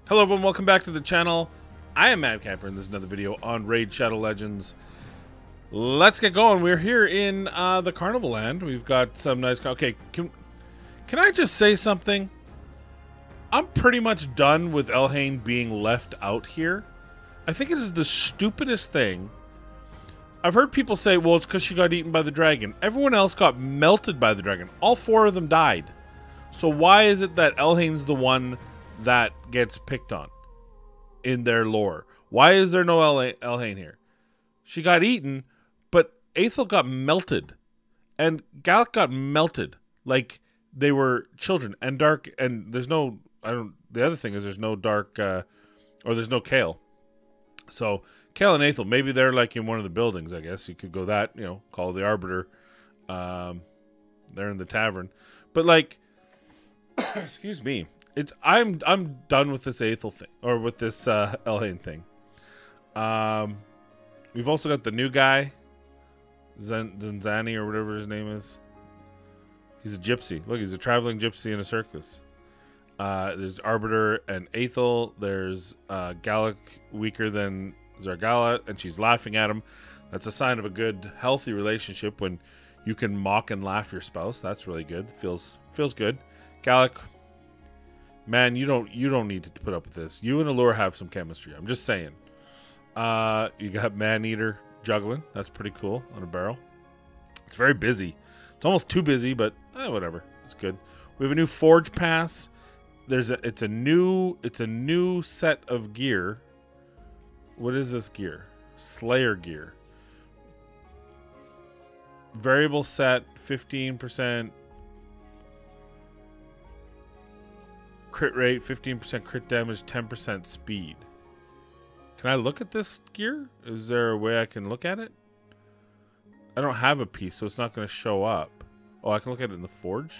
Hello everyone, welcome back to the channel. I am Mad Camper and this is another video on Raid Shadow Legends. Let's get going. We're here in the Carnival Land. We've got some nice... Okay, can I just say something? I'm pretty much done with Elhain being left out here. I think it is the stupidest thing. I've heard people say, well, it's because she got eaten by the dragon. Everyone else got melted by the dragon. All 4 of them died. So why is it that Elhain's the one that gets picked on in their lore? Why is there no Elhain here? She got eaten, but Aethel got melted. And Gallic got melted. Like they were children. And Dark, and there's no... the other thing is there's no Dark, or there's no Kale. So, Kale and Aethel, maybe they're like in one of the buildings, I guess. You could go that, you know, call the Arbiter. They're in the tavern. But like, excuse me. I'm done with this Aethel thing, or with this Elhain thing. We've also got the new guy, Zanzani or whatever his name is. He's a gypsy. Look, he's a traveling gypsy in a circus. There's Arbiter and Aethel. There's Gallic, weaker than Zargala, and she's laughing at him. That's a sign of a good, healthy relationship when you can mock and laugh your spouse. That's really good. Feels good. Gallic, man, you don't need to put up with this. You and Allure have some chemistry. I'm just saying. You got Man-Eater juggling. That's pretty cool on a barrel. It's very busy. It's almost too busy, but whatever. It's good. We have a new Forge Pass. It's a new set of gear. What is this gear? Slayer gear. Variable set, 15% crit rate, 15% crit damage, 10% speed. Can I look at this gear? Is there a way I can look at it? I don't have a piece, so it's not going to show up. Oh, I can look at it in the Forge.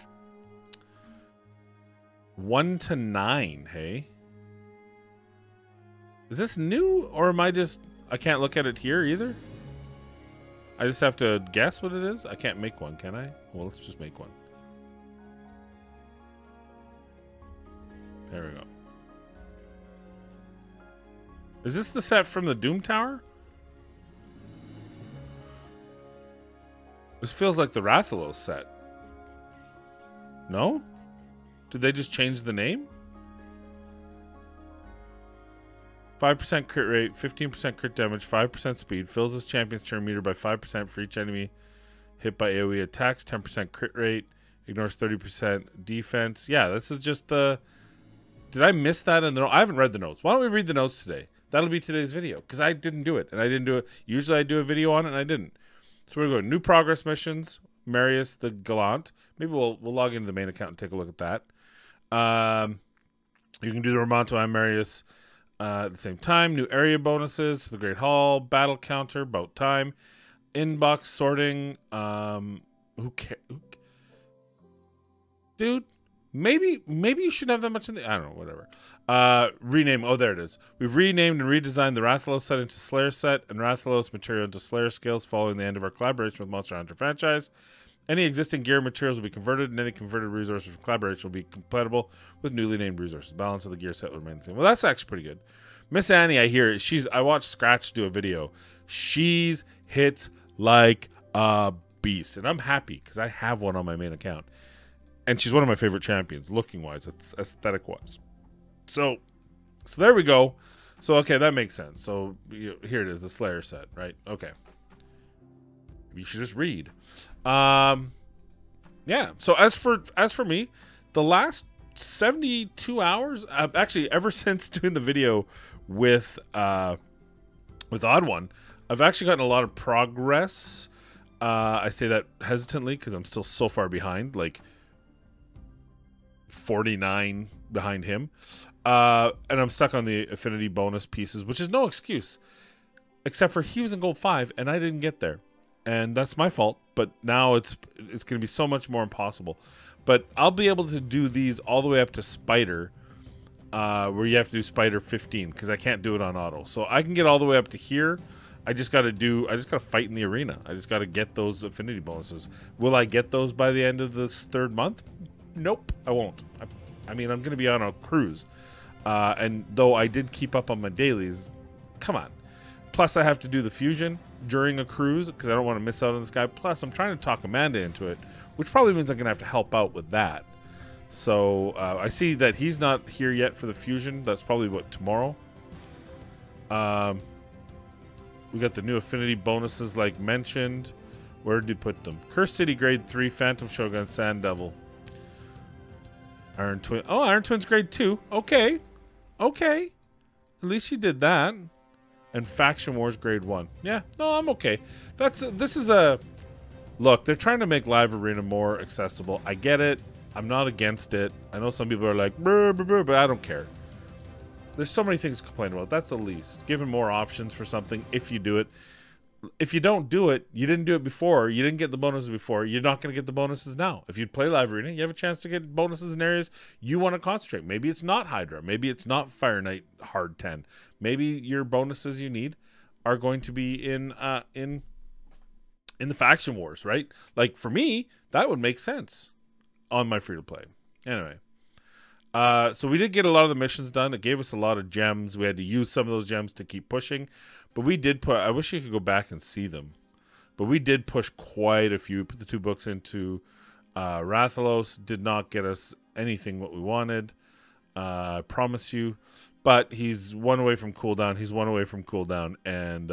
1 to 9, hey? Is this new, or am I can't look at it here either? I just have to guess what it is? I can't make one, can I? Well, let's just make one. There we go. Is this the set from the Doom Tower? This feels like the Rathalos set. No? Did they just change the name? 5% crit rate, 15% crit damage, 5% speed. Fills his champion's turn meter by 5% for each enemy hit by AoE attacks. 10% crit rate. Ignores 30% defense. Yeah, this is just the... Did I miss that in the note? I haven't read the notes. Why don't we read the notes today? That'll be today's video. Because I didn't do it. And I didn't do it. Usually I do a video on it and I didn't. So we're going new progress missions. Marius the Gallant. Maybe we'll log into the main account and take a look at that. You can do the Romanto and Marius at the same time. New area bonuses for the Great Hall. Battle counter. About time. Inbox sorting. Who cares? Dude, maybe you shouldn't have that much in the... I don't know, whatever. Rename. Oh, there it is. We've renamed and redesigned the Rathalos set into Slayer set and Rathalos material into Slayer skills following the end of our collaboration with Monster Hunter franchise. Any existing gear materials will be converted, and any converted resources from collaboration will be compatible with newly named resources. The balance of the gear set will remain the same. Well, that's actually pretty good. Miss Annie, I hear, I watched Scratch do a video. She's hits like a beast, and I'm happy because I have one on my main account. And she's one of my favorite champions, looking-wise, aesthetic-wise. So there we go. So, okay, that makes sense. So, here it is, the Slayer set, right? Okay. You should just read. Yeah. So as for me, the last 72 hours, actually ever since doing the video with Odd One, I've actually gotten a lot of progress. I say that hesitantly because I'm still so far behind, like 49 behind him. And I'm stuck on the affinity bonus pieces, which is no excuse, except for he was in gold 5 and I didn't get there. And that's my fault, but now it's going to be so much more impossible. But I'll be able to do these all the way up to Spider, where you have to do Spider 15, because I can't do it on auto. So I can get all the way up to here. I just got to fight in the arena. I just got to get those affinity bonuses. Will I get those by the end of this 3rd month? Nope, I won't. I mean, I'm going to be on a cruise. And though I did keep up on my dailies, come on. Plus, I have to do the fusion during a cruise because I don't want to miss out on this guy. Plus, I'm trying to talk Amanda into it, which probably means I'm going to have to help out with that. So, I see that he's not here yet for the fusion. That's probably, what, tomorrow? We got the new affinity bonuses like mentioned. Where did you put them? Curse City grade 3, Phantom Shogun, Sand Devil. Iron Twin. Oh, Iron Twin's grade 2. Okay. Okay. At least you did that. And Faction Wars grade 1. Yeah, no, I'm okay. This is a... Look, they're trying to make Live Arena more accessible. I get it. I'm not against it. I know some people are like, brr, brr, brr, but I don't care. There's so many things to complain about. That's the least. Giving more options for something if you do it. If you don't do it, you didn't do it before, you didn't get the bonuses before, you're not going to get the bonuses now. If you play Live Arena, you have a chance to get bonuses in areas you want to concentrate. Maybe it's not Hydra. Maybe it's not Fire Knight Hard 10. Maybe your bonuses you need are going to be in the Faction Wars, right? Like, for me, that would make sense on my free-to-play. Anyway. So we did get a lot of the missions done. It gave us a lot of gems. We had to use some of those gems to keep pushing. But we did put... I wish you could go back and see them. But we did push quite a few. We put the 2 books into Rathalos. Did not get us anything what we wanted. I promise you. But he's 1 away from cooldown. He's 1 away from cooldown. And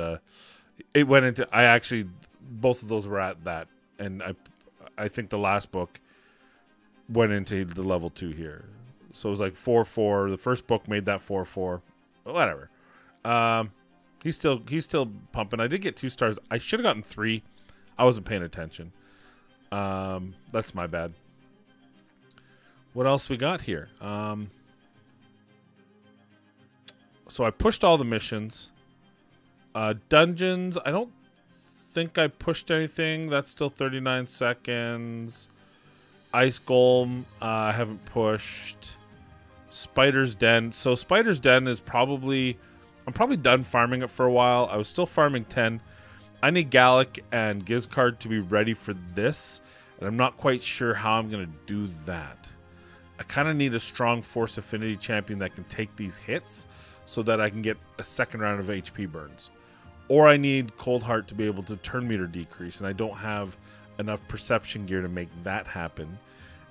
it went into... I actually... Both of those were at that. And I think the last book went into the level 2 here. So it was like 4-4. The first book made that 4-4. Whatever. He's still pumping. I did get 2 stars. I should have gotten 3. I wasn't paying attention. That's my bad. What else we got here? So I pushed all the missions. Dungeons. I don't think I pushed anything. That's still 39 seconds. Ice Golem. I haven't pushed. Spider's Den. So Spider's Den is probably... I'm probably done farming it for a while. I was still farming 10. I need Gallic and Gizcard to be ready for this. And I'm not quite sure how I'm going to do that. I kind of need a strong Force Affinity champion that can take these hits so that I can get a second round of HP burns. Or I need Cold Heart to be able to turn meter decrease. And I don't have enough perception gear to make that happen.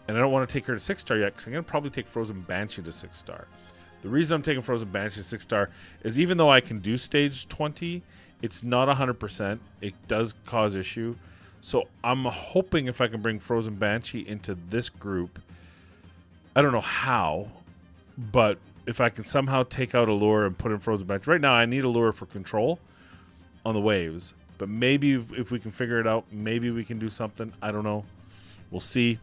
And I don't want to take her to 6-star yet because I'm going to probably take Frozen Banshee to 6-star. The reason I'm taking Frozen Banshee to 6-star is even though I can do stage 20, it's not 100%. It does cause issue. So I'm hoping if I can bring Frozen Banshee into this group, I don't know how, but if I can somehow take out Allure and put in Frozen Banshee. Right now I need Allure for control on the waves. But maybe if we can figure it out, maybe we can do something. I don't know. We'll see.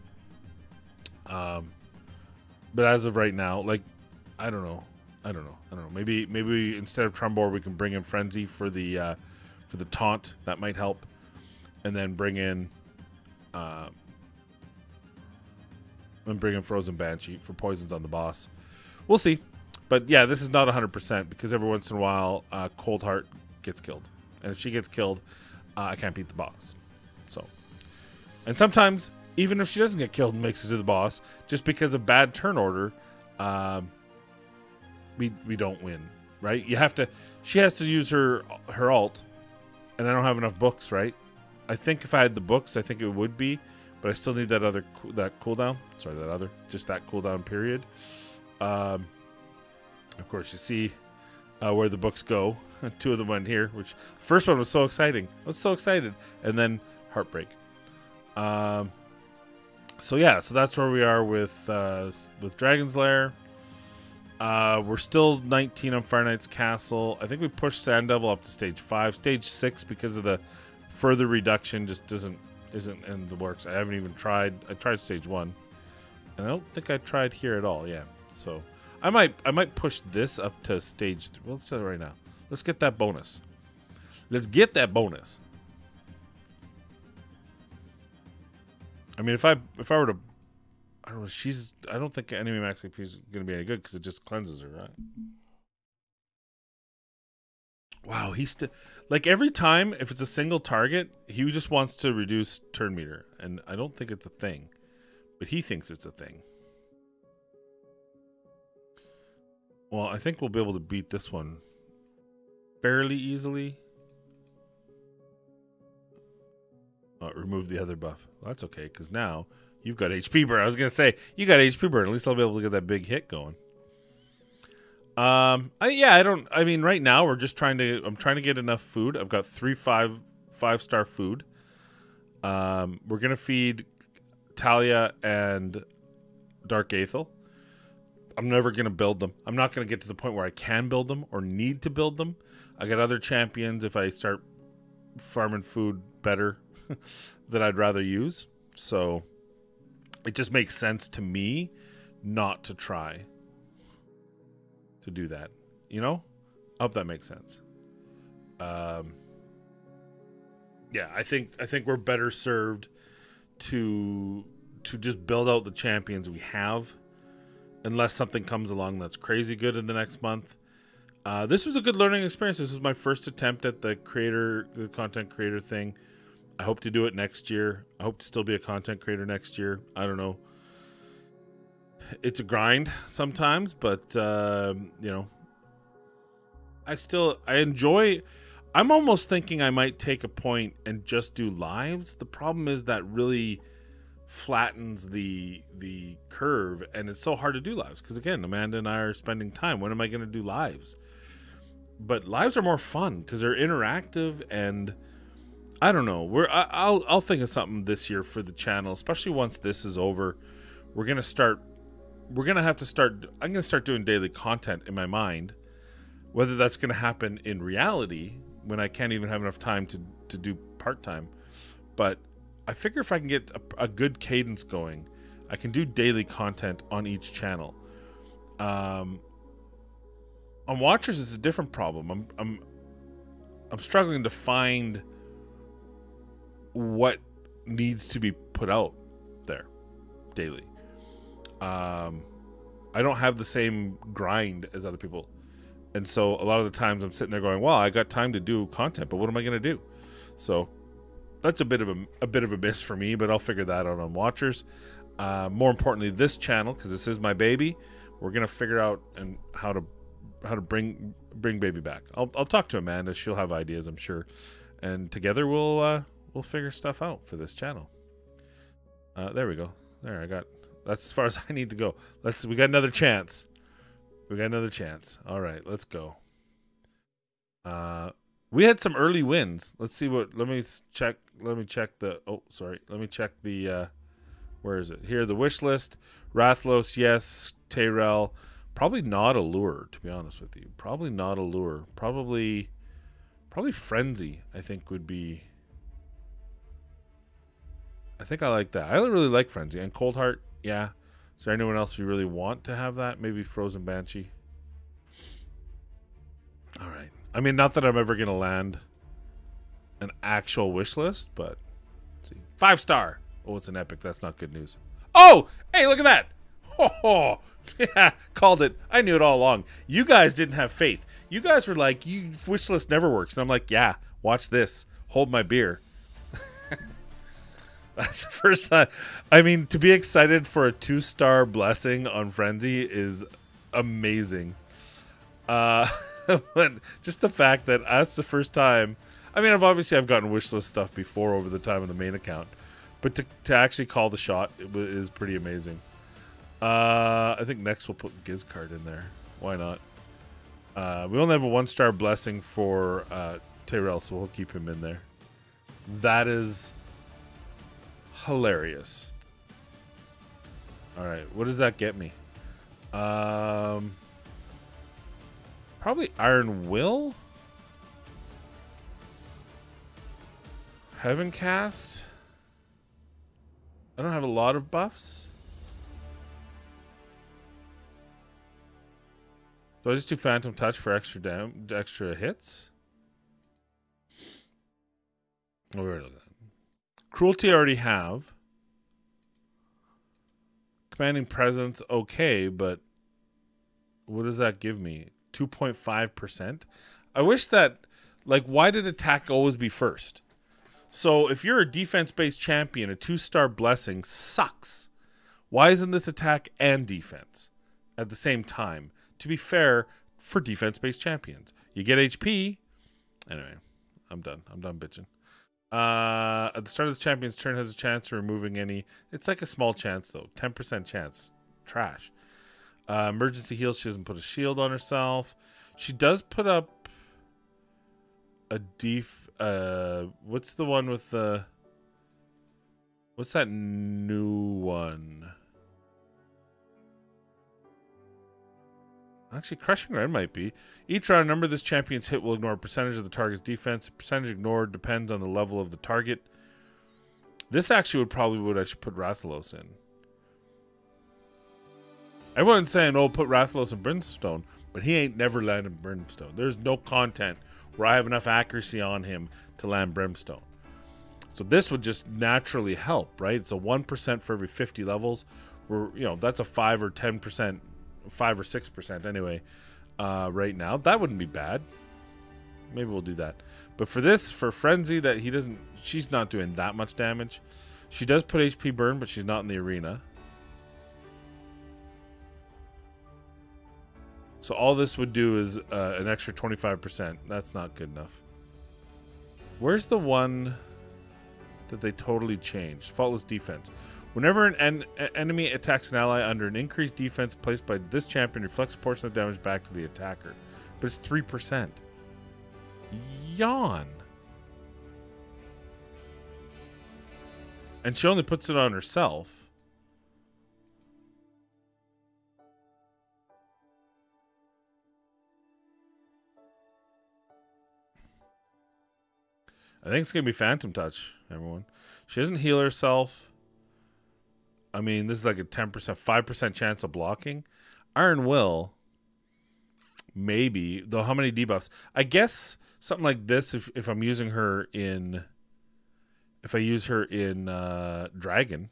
But as of right now, like, I don't know. Maybe instead of Trumbor, we can bring in Frenzy for the taunt. That might help, and then bring in Frozen Banshee for poisons on the boss. We'll see. But yeah, this is not 100% because every once in a while, Cold Heart gets killed, and if she gets killed, I can't beat the boss. So, and sometimes even if she doesn't get killed and makes it to the boss, just because of bad turn order. We don't win, right? You have to. She has to use her ult, and I don't have enough books, right? I think if I had the books, I think it would be, but I still need that cooldown. Sorry, that cooldown period. Of course, you see where the books go. 2 of them went here, which the first one was so exciting. I was so excited, and then heartbreak. So yeah, so that's where we are with Dragon's Lair. We're still 19 on Fire Knight's Castle. I think we pushed Sand Devil up to stage 5. Stage 6, because of the further reduction, just isn't in the works. I haven't even tried. I tried stage 1, and I don't think I tried here at all. Yeah, so I might push this up to stage 3. Well, let's do it right now. Let's get that bonus. Let's get that bonus. I mean, if I were to, I don't know. I don't think enemy max AP is going to be any good because it just cleanses her, right? Wow, he's still like every time if it's a single target, he just wants to reduce turn meter, and I don't think it's a thing, but he thinks it's a thing. Well, I think we'll be able to beat this one fairly easily. Oh, remove the other buff. Well, that's okay, because now you've got HP burn. I was going to say, you got HP burn. At least I'll be able to get that big hit going. I mean, right now I'm trying to get enough food. I've got 3 5-star food. We're going to feed Talia and Dark Aethel. I'm never going to build them. I'm not going to get to the point where I can build them or need to build them. I got other champions if I start farming food better that I'd rather use. So it just makes sense to me not to try to do that. You know? I hope that makes sense. Yeah, I think we're better served to just build out the champions we have, unless something comes along that's crazy good in the next month. This was a good learning experience. This is my first attempt at the content creator thing. I hope to do it next year. I hope to still be a content creator next year. I don't know. It's a grind sometimes, but you know, I enjoy. I'm almost thinking I might take a point and just do lives. The problem is that really flattens the curve, and it's so hard to do lives because, again, Amanda and I are spending time. When am I going to do lives? But lives are more fun because they're interactive, and I don't know. I'll think of something this year for the channel, especially once this is over. I'm going to start doing daily content in my mind. Whether that's going to happen in reality when I can't even have enough time to do part-time. But I figure if I can get a good cadence going, I can do daily content on each channel. On Watchers, it's a different problem. I'm struggling to find what needs to be put out there daily. I don't have the same grind as other people. And so a lot of the times I'm sitting there going, well, I got time to do content, but what am I going to do? So that's a bit of a miss for me, but I'll figure that out on Watchers. More importantly, this channel, because this is my baby, we're going to figure out how to bring baby back. I'll talk to Amanda. She'll have ideas, I'm sure. And together we'll figure stuff out for this channel. There we go. That's as far as I need to go. We got another chance. All right, let's go. We had some early wins. Let's see what. Let me check the. Oh, sorry. Let me check the. Where is it? Here, the wish list. Rathlos, yes. Tyrell, probably not Allure. To be honest with you, probably not Allure. Probably Frenzy. I think would be. I think I like that. I really like Frenzy and Cold Heart. Yeah. Is there anyone else you really want to have that? Maybe Frozen Banshee. All right. I mean, not that I'm ever going to land an actual wish list, but let's see. 5-star. Oh, it's an epic. That's not good news. Oh, hey, look at that. Oh, yeah, called it. I knew it all along. You guys didn't have faith. You guys were like, wish list never works. And I'm like, yeah, watch this. Hold my beer. That's the first time. I mean, to be excited for a 2-star blessing on Frenzy is amazing. But just the fact that that's the first time. I mean, I've gotten wishlist stuff before over the time of the main account, but to actually call the shot is pretty amazing. I think next we'll put Gizcard in there. Why not? We only have a 1-star blessing for Tyrell, so we'll keep him in there. That is hilarious. All right, what does that get me? Probably Iron Will. Heaven Cast. I don't have a lot of buffs. Do I just do Phantom Touch for extra hits? Oh, we already looked at that. Cruelty I already have. Commanding Presence, okay, but what does that give me? 2.5%? I wish that, like, why did attack always be first? So if you're a defense-based champion, a 2-star blessing sucks. Why isn't this attack and defense at the same time? to be fair, for defense-based champions. You get HP. Anyway, I'm done. I'm done bitching. At the start of the champion's turn has a chance of removing any. It's like a small chance, though. 10% chance. Trash. Emergency heal. She doesn't put a shield on herself. She does put up a what's the one with the... What's that new one? Actually, Crushing Red might be. Each round number this champion's hit will ignore a percentage of the target's defense. The percentage ignored depends on the level of the target. This actually would probably be what I should put Rathalos in. Everyone's saying, oh, put Rathalos in Brimstone, but he ain't never landed Brimstone. There's no content where I have enough accuracy on him to land Brimstone. So this would just naturally help, right? It's a 1% for every 50 levels. That's a 5 or 10%. 5 or 6% anyway, right now. That wouldn't be bad. Maybe we'll do that. But for this, for Frenzy, she's not doing that much damage. She does put HP burn, but she's not in the arena. So all this would do is an extra 25%. That's not good enough. Where's the one that they totally changed? Faultless defense. Whenever an enemy attacks an ally under an increased defense placed by this champion, reflects a portion of the damage back to the attacker. But it's 3%. Yawn. And she only puts it on herself. I think it's going to be Phantom Touch, everyone. She doesn't heal herself. I mean, this is like a 10%, 5% chance of blocking. Iron Will, maybe. Though, how many debuffs? I guess something like this, if I'm using her in... If I use her in Dragon.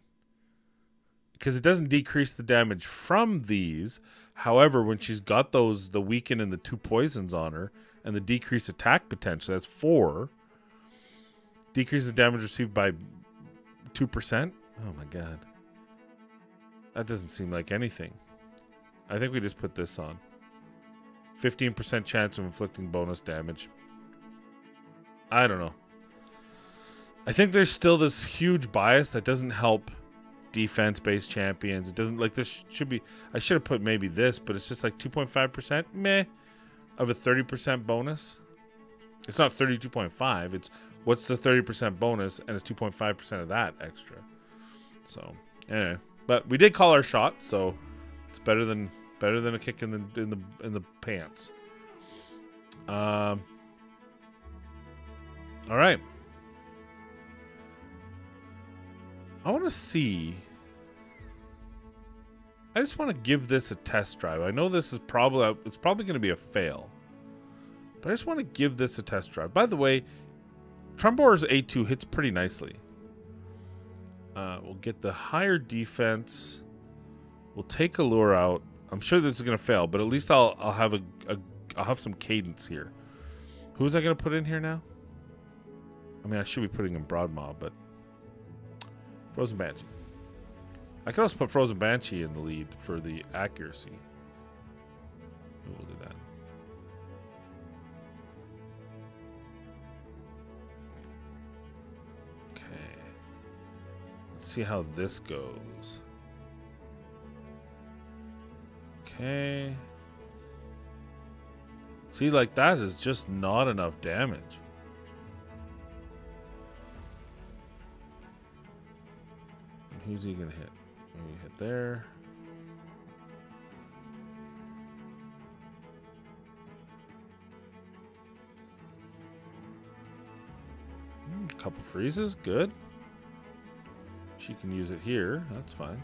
Because it doesn't decrease the damage from these. However, when she's got the weaken and the 2 poisons on her, and the decreased attack potential, that's 4. Decreases damage received by 2%. Oh my god. That doesn't seem like anything. I think we just put this on. 15% chance of inflicting bonus damage. I don't know. I think there's still this huge bias that doesn't help defense-based champions. It doesn't, like, this should be... I should have put maybe this, but it's just like 2.5%, meh, of a 30% bonus. It's not 32.5. It's what's the 30% bonus, and it's 2.5% of that extra. So, anyway. But we did call our shot, so it's better than a kick in the pants. All right. I want to see. I just want to give this a test drive. I know this is probably going to be a fail, but I just want to give this a test drive. By the way, Trumbor's A2 hits pretty nicely. We'll get the higher defense. We'll take Allure out. I'm sure this is gonna fail, but at least I'll have some cadence here. Who is I gonna put in here now? I mean, I should be putting in Broadmaw, but Frozen Banshee. I could also put Frozen Banshee in the lead for the accuracy. We'll do that. Let's see how this goes. Okay. See, like, that is just not enough damage. And who's he gonna hit? Maybe hit there. Couple freezes, good. She can use it here. That's fine.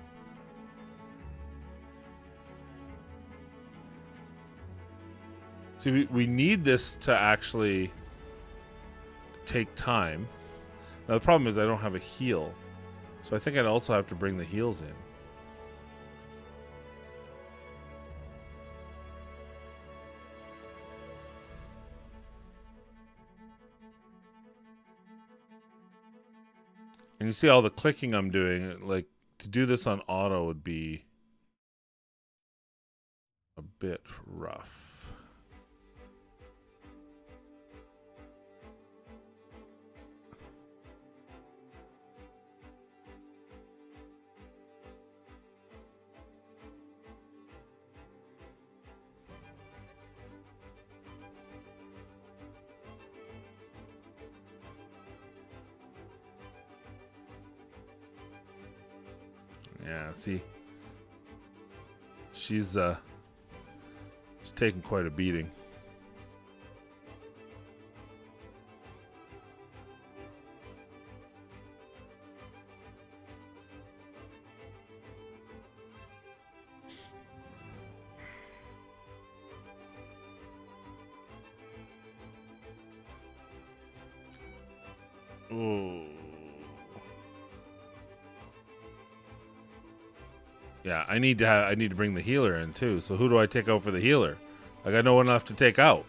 See, we need this to actually take time. Now, the problem is I don't have a heal. So I think I'd also have to bring the heals in. And you see all the clicking I'm doing. Like, to do this on auto would be... a bit rough. Yeah, see, she's taking quite a beating. Ooh. Yeah, I need to bring the healer in too. So who do I take out for the healer? I got no one left to take out.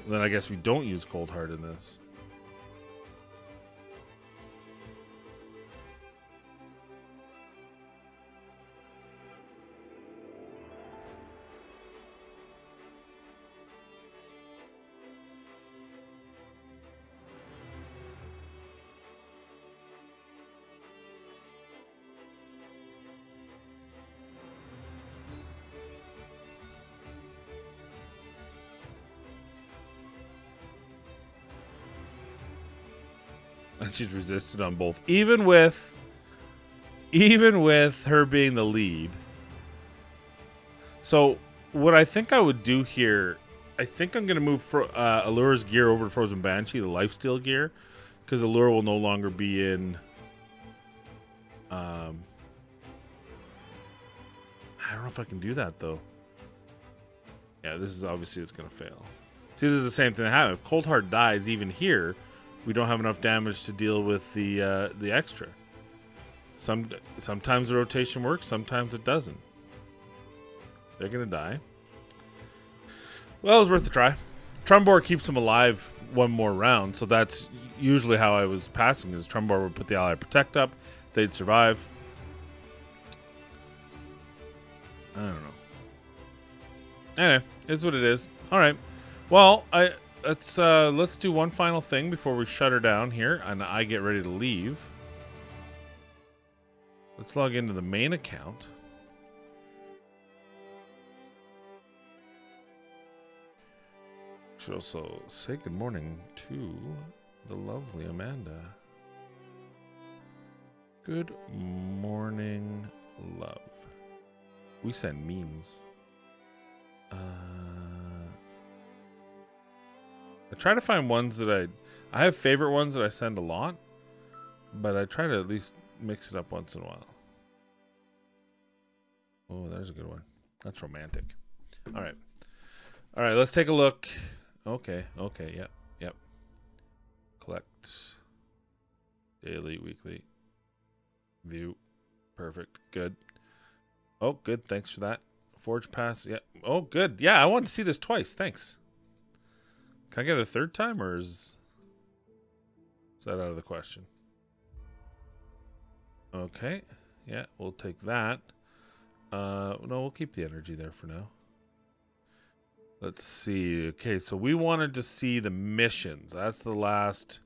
Then I guess we don't use Cold Heart in this. And she's resisted on both, even with her being the lead. So what I think I would do here, I think I'm gonna move Allure's gear over to Frozen Banshee, the lifesteal gear, because Allure will no longer be in. I don't know if I can do that though. Yeah, this is obviously it's gonna fail. See, this is the same thing that happened. If Cold Heart dies, even here, we don't have enough damage to deal with the extra. Sometimes the rotation works, sometimes it doesn't. They're gonna die. Well, it was worth a try. Trumbor keeps them alive one more round, so that's usually how I was passing. Is Trumbor would put the ally protect up, they'd survive. I don't know. Anyway, it's what it is. All right. Well, let's do one final thing before we shut her down here, and I get ready to leave. Let's log into the main account. Should also say good morning to the lovely Amanda. Good morning, love. We send memes. I try to find ones that I have favorite ones that I send a lot, but I try to at least mix it up once in a while. Oh, there's a good one. That's romantic. All right. All right, let's take a look. Okay, yep. Collect. Daily, weekly. View. Perfect. Good. Oh, good. Thanks for that. Forge pass. Yeah. Oh, good. Yeah, I wanted to see this twice. Thanks. Can I get it a third time, or is that out of the question? Okay. Yeah, we'll take that. No, we'll keep the energy there for now. Let's see. Okay, so we wanted to see the missions. That's the last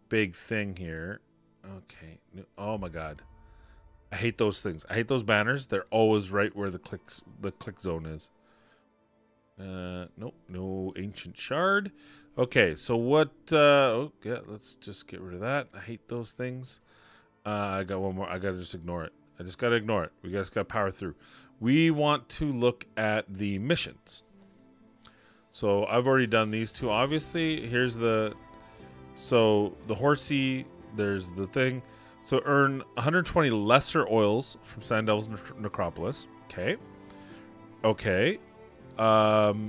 big thing here. Okay. Oh my god. I hate those things. I hate those banners. They're always right where the click zone is. Nope, no ancient shard. Okay, so what? Oh, yeah, let's just get rid of that. I hate those things. I got one more. I gotta just ignore it. I just gotta ignore it. We just gotta power through. We want to look at the missions. So I've already done these two. Obviously, here's the. So the horsey. There's the thing. So earn 120 lesser oils from Sandel's Necropolis. Okay. Okay.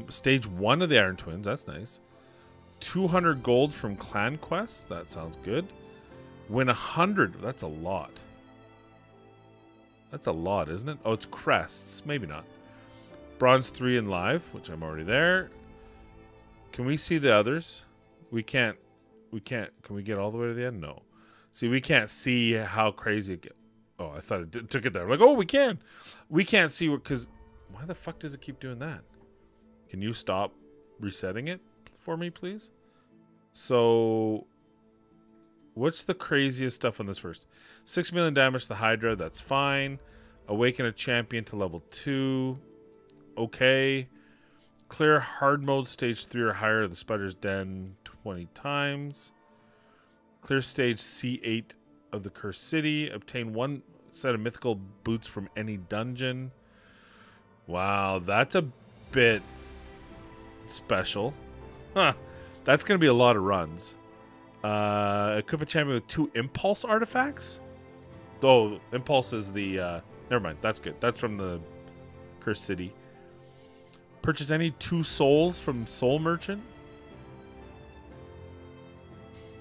Stage 1 of the Iron Twins. That's nice. 200 gold from clan quests. That sounds good. Win 100. That's a lot. That's a lot, isn't it? Oh, it's crests. Maybe not. Bronze 3 in live, which I'm already there. Can we see the others? We can't. We can't. Can we get all the way to the end? No. See, we can't see how crazy it gets. Oh, I thought it took it there. Like, oh, we can't see what, because why the fuck does it keep doing that? Can you stop resetting it for me, please? So, what's the craziest stuff on this first? 6 million damage to the Hydra. That's fine. Awaken a champion to level 2. Okay. Clear hard mode stage 3 or higher of the Spider's Den 20 times. Clear stage C8 of the Cursed City. Obtain 1 set of mythical boots from any dungeon. Wow, that's a bit special. Huh. That's going to be a lot of runs. Equip a champion with 2 impulse artifacts. Oh, impulse is the... never mind, that's good. That's from the Cursed City. Purchase any 2 souls from Soul Merchant.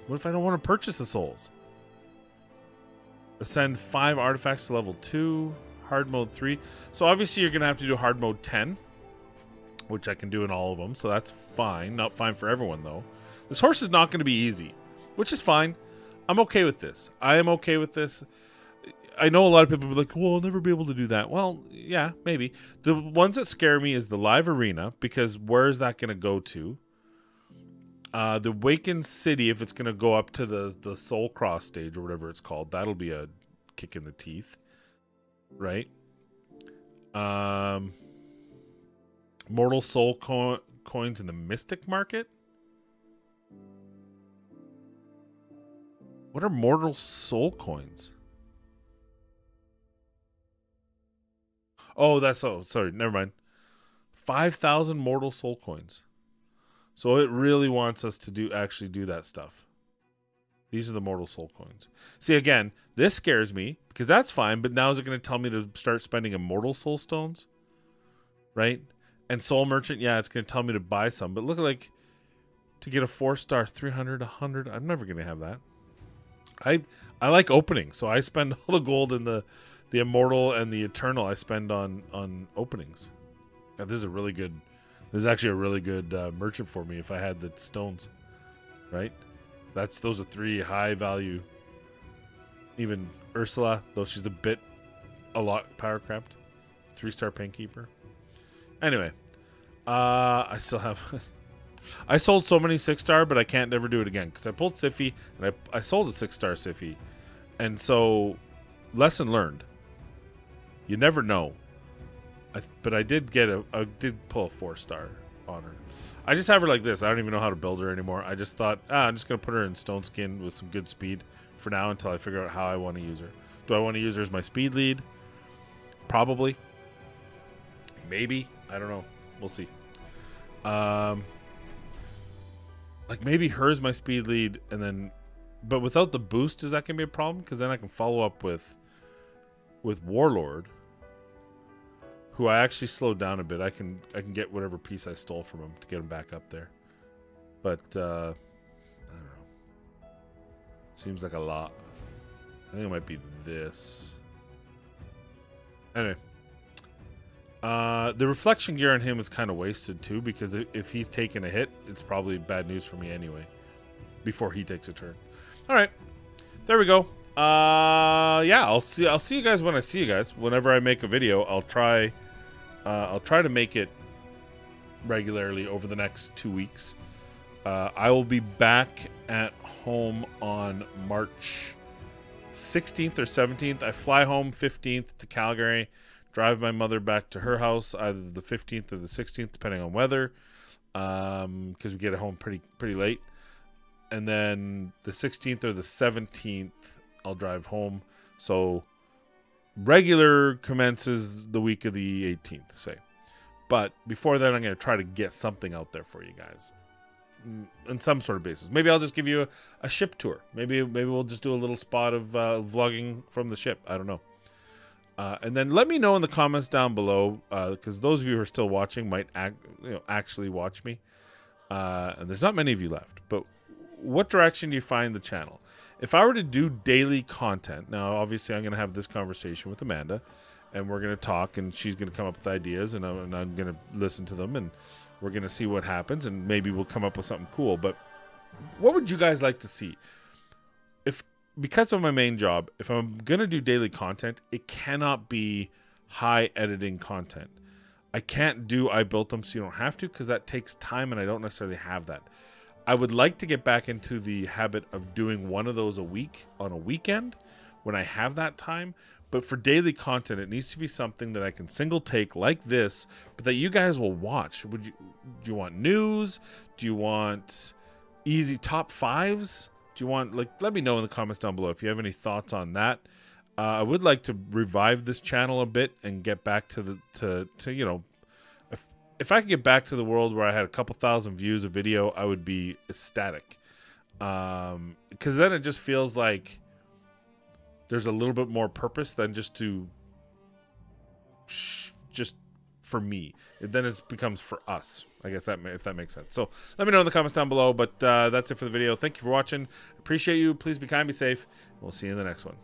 What if I don't want to purchase the souls? Ascend 5 artifacts to level 2. Hard mode 3. So obviously you're going to have to do hard mode 10. Which I can do in all of them. So that's fine. Not fine for everyone though. This horse is not going to be easy. Which is fine. I'm okay with this. I am okay with this. I know a lot of people will be like, well, I'll never be able to do that. Well, yeah, maybe. The ones that scare me is the live arena, because where is that going to go to? The Awakened City, if it's going to go up to the Soul Cross stage or whatever it's called, that'll be a kick in the teeth. Right? Mortal Soul coins in the Mystic Market? What are Mortal Soul coins? Oh, that's... Oh, sorry. Never mind. 5,000 Mortal Soul coins. So it really wants us to actually do that stuff. These are the Mortal Soul coins. See, again, this scares me because that's fine, but now is it going to tell me to start spending Immortal Soul Stones? Right? And Soul Merchant, yeah, it's going to tell me to buy some. But look, like, to get a 4-star, 300, 100, I'm never going to have that. I like opening, so I spend all the gold in the Immortal and the Eternal I spend on openings. God, this is a really good... This is actually a really good merchant for me if I had the stones. Right? Those are 3 high value. Even Ursula, though she's a lot power cramped. 3-star Penkeeper. Anyway, I still have... I sold so many 6-star, but I can't never do it again. Because I pulled Siffy, and I sold a 6-star Siffy. And so, lesson learned. You never know. But I did did pull a 4-star on her. I just have her like this. I don't even know how to build her anymore. I just thought, I'm just going to put her in Stone Skin with some good speed for now until I figure out how I want to use her. Do I want to use her as my speed lead? Probably. Maybe. I don't know. We'll see. Like maybe her is my speed lead and then... But without the boost, is that going to be a problem? Because then I can follow up with Warlord, who I actually slowed down a bit. I can get whatever piece I stole from him to get him back up there. But I don't know. Seems like a lot. I think it might be this. Anyway. The reflection gear on him is kind of wasted too, because if he's taking a hit, it's probably bad news for me anyway. Before he takes a turn. Alright. There we go. Yeah, I'll see you guys when I see you guys. Whenever I make a video, I'll try to make it regularly over the next 2 weeks. I will be back at home on March 16th or 17th. I fly home 15th to Calgary, drive my mother back to her house either the 15th or the 16th, depending on weather, because we get home pretty late. And then the 16th or the 17th, I'll drive home. So regular commences the week of the 18th, say. But before that, I'm going to try to get something out there for you guys on some sort of basis. Maybe I'll just give you a ship tour. Maybe we'll just do a little spot of vlogging from the ship. I don't know. And then let me know in the comments down below, because those of you who are still watching might actually watch me. And there's not many of you left. But what direction do you find the channel? If I were to do daily content, now obviously I'm going to have this conversation with Amanda, and we're going to talk, and she's going to come up with ideas, and I'm going to listen to them, and we're going to see what happens, and maybe we'll come up with something cool. But what would you guys like to see? because of my main job, if I'm gonna do daily content, it cannot be high editing content. I can't do I built them so you don't have to, because that takes time and I don't necessarily have that. I would like to get back into the habit of doing one of those a week on a weekend when I have that time. But for daily content, it needs to be something that I can single take like this, but that you guys will watch. Do you want news? Do you want easy top fives? Do you want, like, let me know in the comments down below if you have any thoughts on that. I would like to revive this channel a bit and get back to the you know, if I could get back to the world where I had a couple thousand views a video, I would be ecstatic. Because then it just feels like there's a little bit more purpose than just for me. Then it becomes for us. I guess if that makes sense. So let me know in the comments down below. But that's it for the video. Thank you for watching. Appreciate you. Please be kind, be safe. We'll see you in the next one.